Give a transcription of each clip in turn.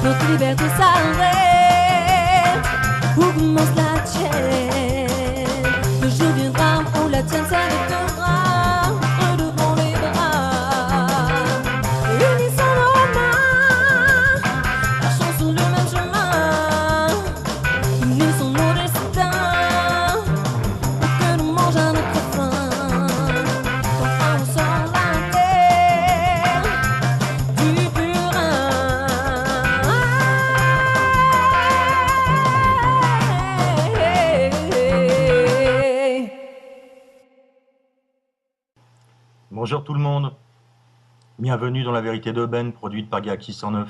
Notre liberté s'arrête. Où commence la tienne? Le jour viendra où la tienne s'arrêtera. Redevant les bras, unissons nos mains, marchons sur le même chemin. Unissons nos destins pour que nous mangeons à notre faim. Quand on sort la terre du purin. Bonjour tout le monde, bienvenue dans La Vérité d'Aubaine, produite par Galaxy 109.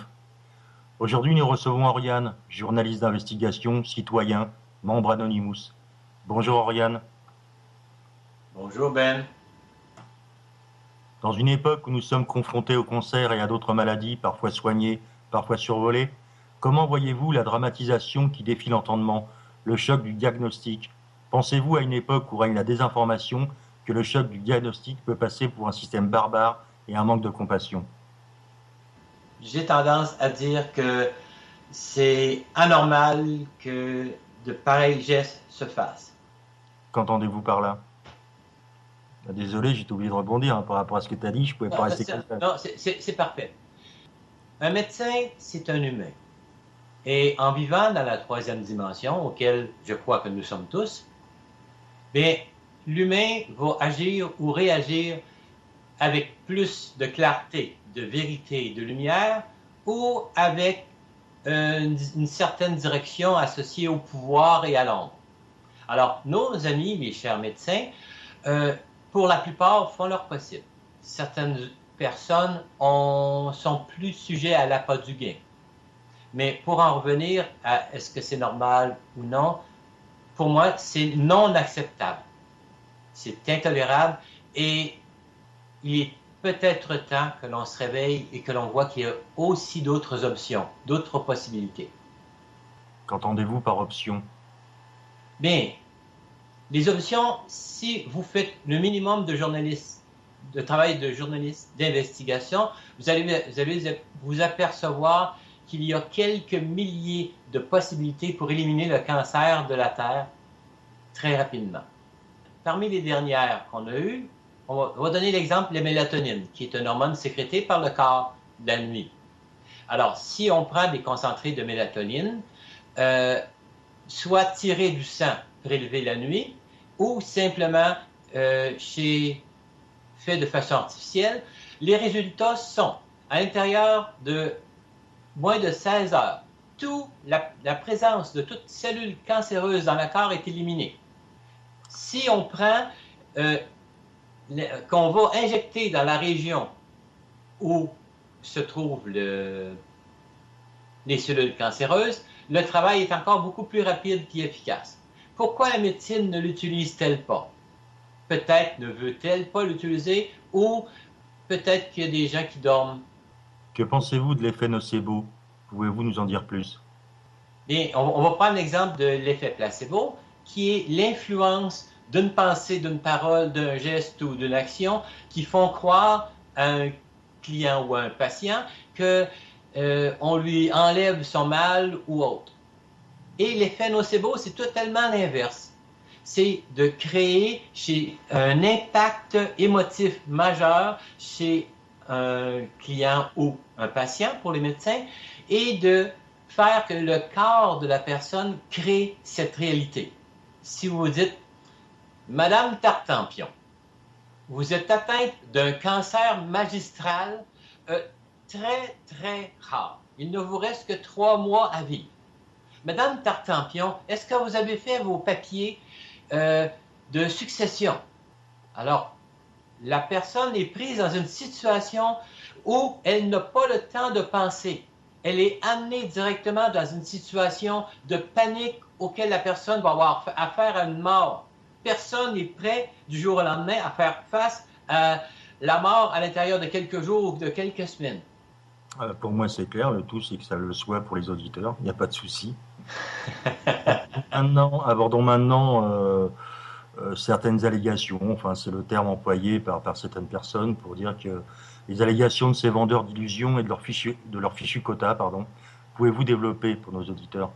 Aujourd'hui nous recevons Oriane, journaliste d'investigation, citoyen, membre Anonymous. Bonjour Oriane. Bonjour Ben. Dans une époque où nous sommes confrontés au cancer et à d'autres maladies, parfois soignées, parfois survolées, comment voyez-vous la dramatisation qui défie l'entendement, le choc du diagnostic? Pensez-vous à une époque où règne la désinformation, que le choc du diagnostic peut passer pour un système barbare et un manque de compassion? J'ai tendance à dire que c'est anormal que de pareils gestes se fassent. Qu'entendez-vous par là? Désolé, j'ai oublié de rebondir par rapport à ce que tu as dit, je ne pouvais pas rester comme ça. Non, c'est parfait. Un médecin, c'est un humain. Et en vivant dans la troisième dimension, auquel je crois que nous sommes tous, bien, l'humain va agir ou réagir avec plus de clarté, de vérité, de lumière, ou avec une certaine direction associée au pouvoir et à l'ombre. Alors, nos amis, mes chers médecins, pour la plupart, font leur possible. Certaines personnes sont plus sujets à l'appât du gain. Mais pour en revenir à est-ce que c'est normal ou non, pour moi, c'est non acceptable. C'est intolérable et il est peut-être temps que l'on se réveille et que l'on voit qu'il y a aussi d'autres options, d'autres possibilités. Qu'entendez-vous par option? Bien, les options, si vous faites le minimum de travail de journaliste d'investigation, vous allez vous apercevoir qu'il y a quelques milliers de possibilités pour éliminer le cancer de la Terre très rapidement. Parmi les dernières qu'on a eues, on va donner l'exemple de la mélatonine, qui est une hormone sécrétée par le corps de la nuit. Alors, si on prend des concentrés de mélatonine, soit tirés du sang prélevé la nuit, ou simplement fait de façon artificielle, les résultats sont, à l'intérieur de moins de 16 heures, la présence de toute cellule cancéreuse dans le corps est éliminée. Si on prend, qu'on va injecter dans la région où se trouvent les cellules cancéreuses, le travail est encore beaucoup plus rapide et efficace. Pourquoi la médecine ne l'utilise-t-elle pas? Peut-être ne veut-elle pas l'utiliser ou peut-être qu'il y a des gens qui dorment. Que pensez-vous de l'effet nocebo? Pouvez-vous nous en dire plus? Bien, on va prendre l'exemple de l'effet placebo, qui est l'influence d'une pensée, d'une parole, d'un geste ou d'une action qui font croire à un client ou à un patient qu'on lui enlève son mal ou autre. Et l'effet nocebo, c'est totalement l'inverse. C'est de créer un impact émotif majeur chez un client ou un patient pour les médecins et de faire que le corps de la personne crée cette réalité. Si vous vous dites, Madame Tartampion, vous êtes atteinte d'un cancer magistral très, très rare. Il ne vous reste que 3 mois à vivre. Madame Tartampion, est-ce que vous avez fait vos papiers de succession? Alors, la personne est prise dans une situation où elle n'a pas le temps de penser. Elle est amenée directement dans une situation de panique auquel la personne va avoir affaire à une mort. Personne n'est prêt du jour au lendemain à faire face à la mort à l'intérieur de quelques jours ou de quelques semaines. Pour moi, c'est clair. Le tout, c'est que ça le soit pour les auditeurs. Il n'y a pas de souci. Abordons maintenant certaines allégations. Enfin, c'est le terme employé par certaines personnes pour dire que les allégations de ces vendeurs d'illusions et de leur fichu quota, Pouvez-vous développer pour nos auditeurs?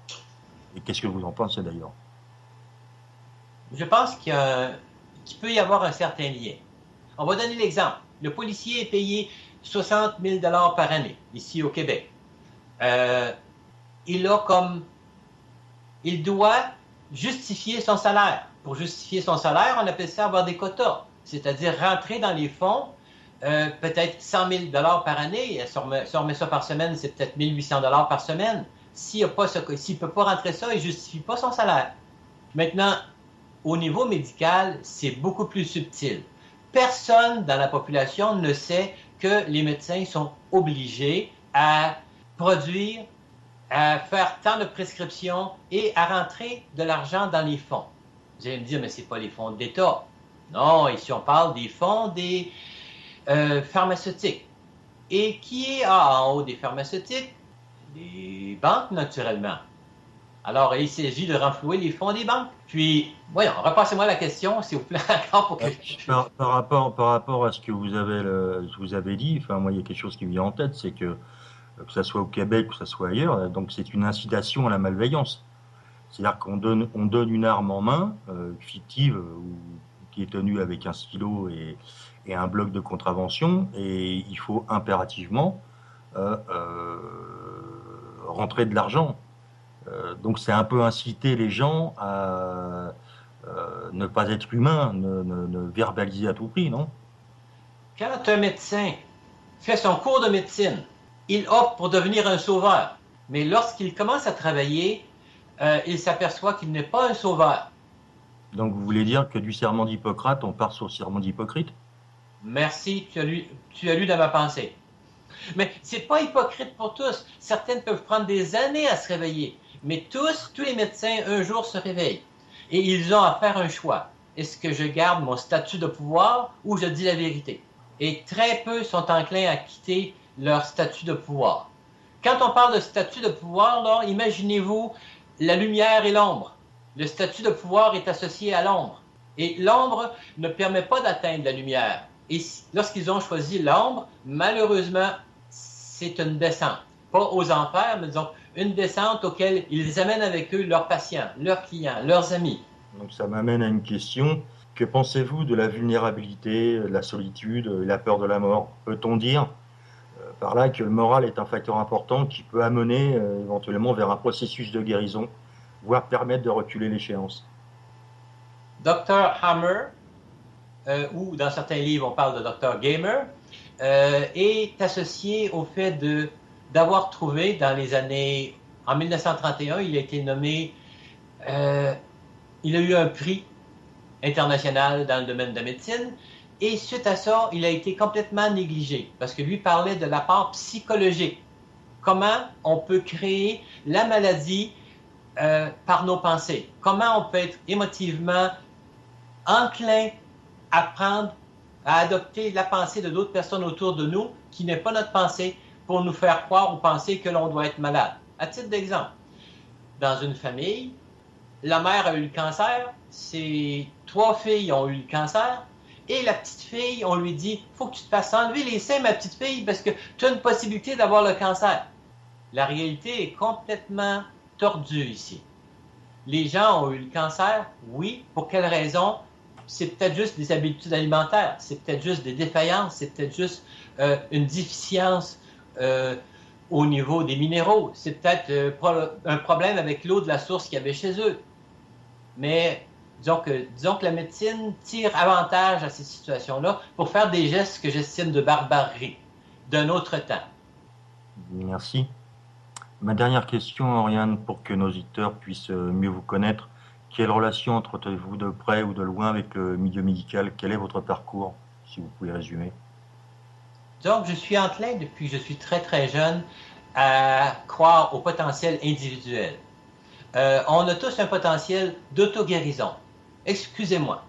Et qu'est-ce que vous en pensez d'ailleurs? Je pense qu'il peut y avoir un certain lien. On va donner l'exemple. Le policier est payé 60 000 $ par année, ici au Québec. Il doit justifier son salaire. Pour justifier son salaire, on appelle ça avoir des quotas, c'est-à-dire rentrer dans les fonds, peut-être 100 000 $ par année. Si on remet ça par semaine, c'est peut-être 1 800 $ par semaine. S'il ne peut pas rentrer ça, il ne justifie pas son salaire. Maintenant, au niveau médical, c'est beaucoup plus subtil. Personne dans la population ne sait que les médecins sont obligés à produire, à faire tant de prescriptions et à rentrer de l'argent dans les fonds. Vous allez me dire, mais ce n'est pas les fonds d'État. Non, ici on parle des fonds des pharmaceutiques. Et qui est en haut des pharmaceutiques? Les banques, naturellement. Alors, il s'agit de renflouer les fonds des banques. Puis, voyons, repassez-moi la question, s'il vous plaît, encore pour que par rapport à ce que vous avez dit, enfin, moi, il y a quelque chose qui me vient en tête, c'est que ça soit au Québec ou que ça soit ailleurs, donc c'est une incitation à la malveillance. C'est-à-dire qu'on donne une arme en main, fictive, ou qui est tenue avec un stylo et un bloc de contravention, et il faut impérativement rentrer de l'argent. Donc c'est un peu inciter les gens à ne pas être humains, ne verbaliser à tout prix, non? Quand un médecin fait son cours de médecine, il opte pour devenir un sauveur. Mais lorsqu'il commence à travailler, il s'aperçoit qu'il n'est pas un sauveur. Donc vous voulez dire que du serment d'Hippocrate, on part sur le serment d'Hypocrite? Merci, tu as lu dans ma pensée. Mais c'est pas hypocrite pour tous. Certaines peuvent prendre des années à se réveiller. Mais tous les médecins, un jour, se réveillent. Et ils ont à faire un choix. Est-ce que je garde mon statut de pouvoir ou je dis la vérité? Et très peu sont enclins à quitter leur statut de pouvoir. Quand on parle de statut de pouvoir, là, imaginez-vous la lumière et l'ombre. Le statut de pouvoir est associé à l'ombre. Et l'ombre ne permet pas d'atteindre la lumière. Et lorsqu'ils ont choisi l'ombre, malheureusement, c'est une descente. Pas aux enfers, mais disons une descente auquel ils amènent avec eux leurs patients, leurs clients, leurs amis. Donc ça m'amène à une question. Que pensez-vous de la vulnérabilité, de la solitude, la peur de la mort? Peut-on dire par là que le moral est un facteur important qui peut amener éventuellement vers un processus de guérison, voire permettre de reculer l'échéance? Dr Hammer, ou dans certains livres on parle de Dr Gamer, est associé au fait d'avoir trouvé dans les années... En 1931, il a été nommé... il a eu un prix international dans le domaine de la médecine, et suite à ça, il a été complètement négligé, parce que lui parlait de la part psychologique. Comment on peut créer la maladie par nos pensées? Comment on peut être émotivement enclin à adopter la pensée de d'autres personnes autour de nous, qui n'est pas notre pensée, pour nous faire croire ou penser que l'on doit être malade. À titre d'exemple, dans une famille, la mère a eu le cancer, ses 3 filles ont eu le cancer, et la petite fille, on lui dit « Faut que tu te fasses enlever les seins, ma petite fille, parce que tu as une possibilité d'avoir le cancer. » La réalité est complètement tordue ici. Les gens ont eu le cancer, oui. Pour quelle raison? C'est peut-être juste des habitudes alimentaires, c'est peut-être juste des défaillances, c'est peut-être juste une déficience au niveau des minéraux, c'est peut-être un problème avec l'eau de la source qu'il y avait chez eux. Mais disons que la médecine tire avantage à ces situations-là pour faire des gestes que j'estime de barbarie d'un autre temps. Merci. Ma dernière question, Oriane, pour que nos auditeurs puissent mieux vous connaître. Quelle relation entretenez-vous de près ou de loin avec le milieu médical? Quel est votre parcours, si vous pouvez résumer? Donc, je suis enclin depuis que je suis très très jeune à croire au potentiel individuel. On a tous un potentiel d'auto-guérison. Excusez-moi.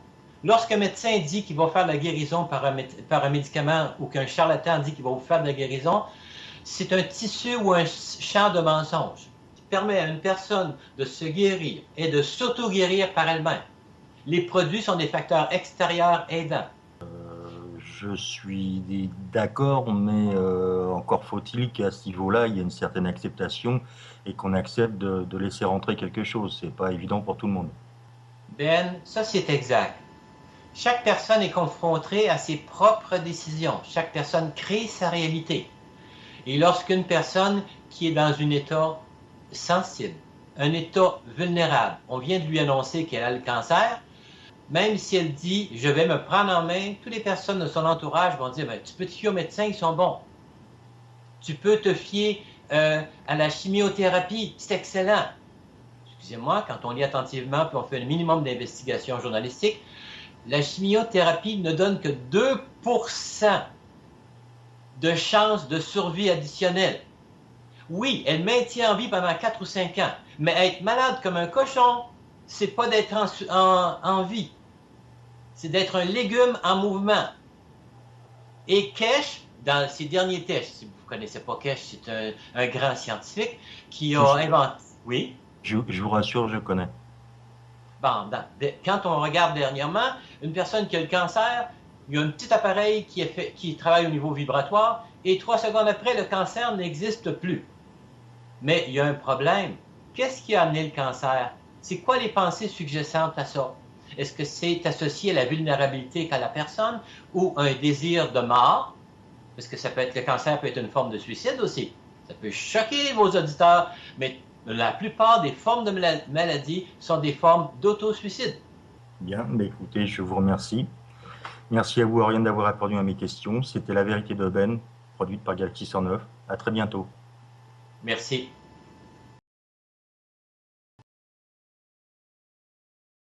Lorsqu'un médecin dit qu'il va faire de la guérison par un médicament ou qu'un charlatan dit qu'il va vous faire de la guérison, c'est un tissu ou un champ de mensonges qui permet à une personne de se guérir et de s'auto-guérir par elle-même. Les produits sont des facteurs extérieurs aidants. Je suis d'accord, mais encore faut-il qu'à ce niveau-là, il y ait une certaine acceptation et qu'on accepte de laisser rentrer quelque chose. C'est pas évident pour tout le monde. Ben, ça c'est exact. Chaque personne est confrontée à ses propres décisions. Chaque personne crée sa réalité. Et lorsqu'une personne qui est dans un état sensible, un état vulnérable, on vient de lui annoncer qu'elle a le cancer, même si elle dit « je vais me prendre en main », toutes les personnes de son entourage vont dire « tu peux te fier aux médecins, ils sont bons. Tu peux te fier à la chimiothérapie, c'est excellent. » Excusez-moi, quand on lit attentivement puis on fait un minimum d'investigation journalistique, la chimiothérapie ne donne que 2% de chances de survie additionnelle. Oui, elle maintient en vie pendant 4 ou 5 ans, mais être malade comme un cochon, c'est pas d'être en vie. C'est d'être un légume en mouvement. Et Kesh, dans ses derniers tests, si vous ne connaissez pas Kesh, c'est un grand scientifique qui a inventé... Oui? Je vous rassure, je connais. Bon, quand on regarde dernièrement, une personne qui a le cancer, il y a un petit appareil qui travaille au niveau vibratoire et 3 secondes après, le cancer n'existe plus. Mais il y a un problème. Qu'est-ce qui a amené le cancer? C'est quoi les pensées sous-jacentes à ça? Est-ce que c'est associé à la vulnérabilité qu'a la personne ou un désir de mort? Parce que le cancer peut être une forme de suicide aussi. Ça peut choquer vos auditeurs, mais la plupart des formes de maladie sont des formes d'auto-suicide. Bien, mais écoutez, je vous remercie. Merci à vous, Oriane, d'avoir répondu à mes questions. C'était La Vérité de Ben, produite par Galaxy 109. À très bientôt. Merci.